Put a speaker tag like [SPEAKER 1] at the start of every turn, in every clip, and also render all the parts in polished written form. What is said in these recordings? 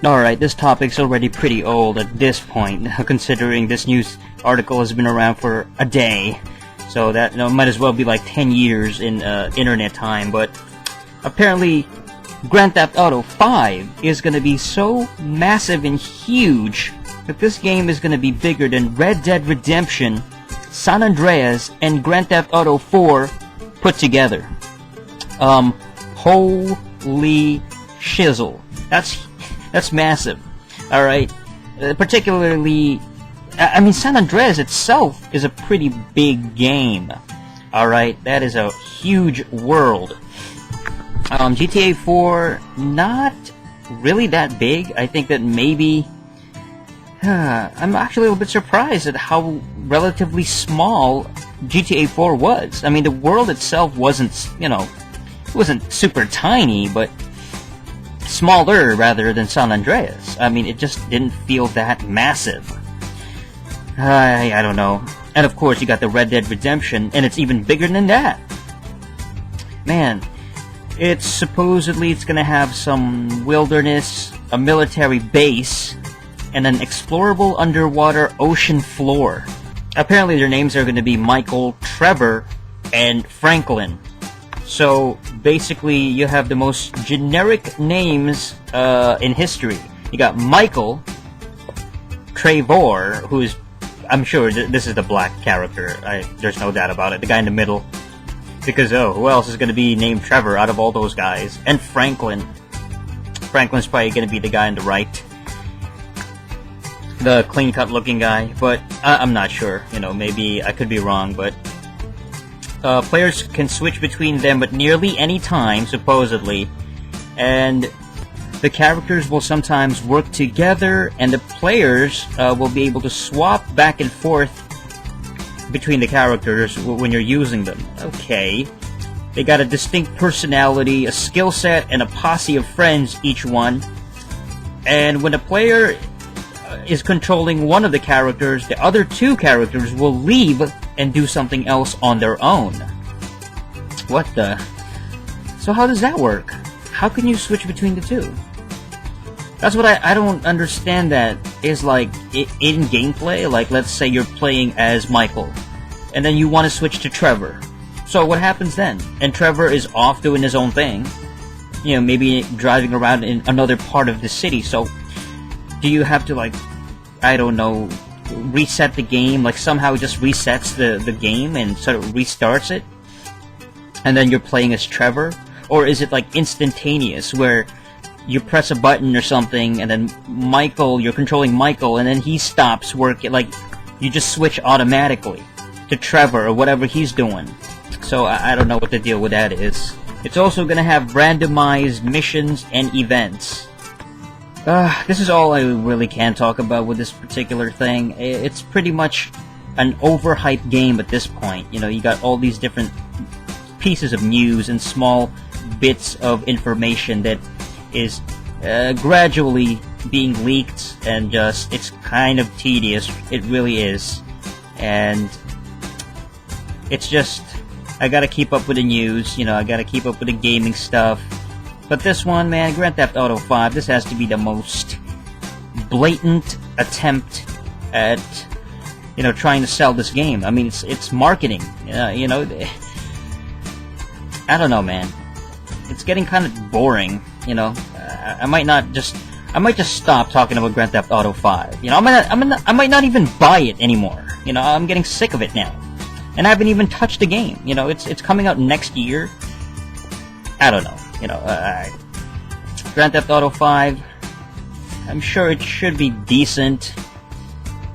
[SPEAKER 1] Alright, this topic's already pretty old at this point, considering this news article has been around for a day. So that might as well be like 10 years in internet time, but apparently Grand Theft Auto 5 is gonna be so massive and huge that this game is gonna be bigger than Red Dead Redemption, San Andreas, and Grand Theft Auto 4 put together. Holy shizzle. That's massive. Alright? Particularly, I mean, San Andreas itself is a pretty big game. Alright? That is a huge world. GTA 4, not really that big. I think that maybe... I'm actually a little bit surprised at how relatively small GTA 4 was. I mean, the world itself wasn't, it wasn't super tiny, but smaller rather than San Andreas. I mean, it just didn't feel that massive. I don't know. And of course, you got the Red Dead Redemption, and it's even bigger than that. Man, it's gonna have some wilderness, a military base, and an explorable underwater ocean floor. Apparently their names are gonna be Michael, Trevor, and Franklin. So basically you have the most generic names in history. You got Michael, Trevor, who's, I'm sure this is the black character, there's no doubt about it, the guy in the middle. Because, who else is going to be named Trevor out of all those guys? And Franklin. Franklin's probably going to be the guy on the right. The clean-cut looking guy. But I'm not sure. Maybe I could be wrong. But players can switch between them at nearly any time, supposedly. And the characters will sometimes work together. And the players will be able to swap back and forth between the characters when you're using them. Okay. They got a distinct personality, a skill set, and a posse of friends, each one. And when a player is controlling one of the characters, the other two characters will leave and do something else on their own. What the? So how does that work? How can you switch between the two? That's what I don't understand. That is like in gameplay. Like, let's say you're playing as Michael, and then you want to switch to Trevor. So what happens then? And Trevor is off doing his own thing. Maybe driving around in another part of the city. So do you have to, like, I don't know, reset the game? Like somehow it just resets the game and sort of restarts it? And then you're playing as Trevor? Or is it like instantaneous where you press a button or something, and then you're controlling Michael, and then he stops working, like, you just switch automatically to Trevor or whatever he's doing. So I don't know what the deal with that is. It's also gonna have randomized missions and events. This is all I really can talk about with this particular thing. It's pretty much an overhyped game at this point. You got all these different pieces of news and small bits of information that is gradually being leaked, and it's kind of tedious. It really is. And it's just, I gotta keep up with the news, I gotta keep up with the gaming stuff. But this one, man, Grand Theft Auto 5, this has to be the most blatant attempt at, trying to sell this game. I mean, it's marketing, I don't know, man. It's getting kind of boring, I might just stop talking about Grand Theft Auto 5. I might not even buy it anymore. I'm getting sick of it now. And I haven't even touched the game. It's coming out next year. I don't know. Grand Theft Auto 5, I'm sure it should be decent.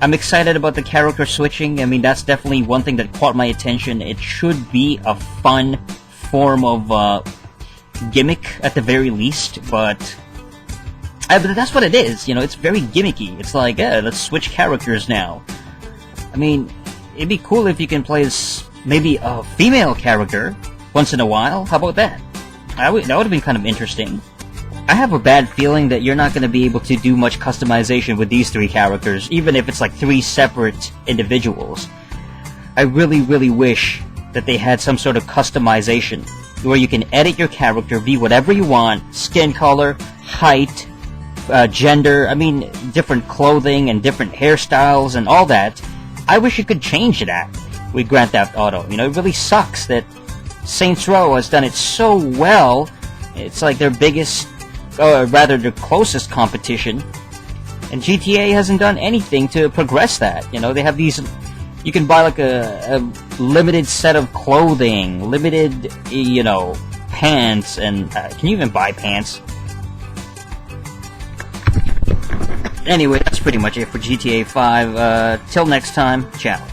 [SPEAKER 1] I'm excited about the character switching. I mean, that's definitely one thing that caught my attention. It should be a fun form of gimmick at the very least, but that's what it is. It's very gimmicky. It's like, let's switch characters now. I mean, it'd be cool if you can play as maybe a female character once in a while. How about that? That would have been kind of interesting. I have a bad feeling that you're not going to be able to do much customization with these three characters, even if it's like three separate individuals. I really, really wish that they had some sort of customization where you can edit your character, be whatever you want, skin color, height, gender, I mean, different clothing and different hairstyles and all that. I wish you could change that with Grand Theft Auto. You know, it really sucks that Saints Row has done it so well. It's like their biggest, or rather their closest competition. And GTA hasn't done anything to progress that. You know, they have these, you can buy like a limited set of clothing, limited, you know, pants, and can you even buy pants? Anyway, that's pretty much it for GTA 5. Till next time, ciao.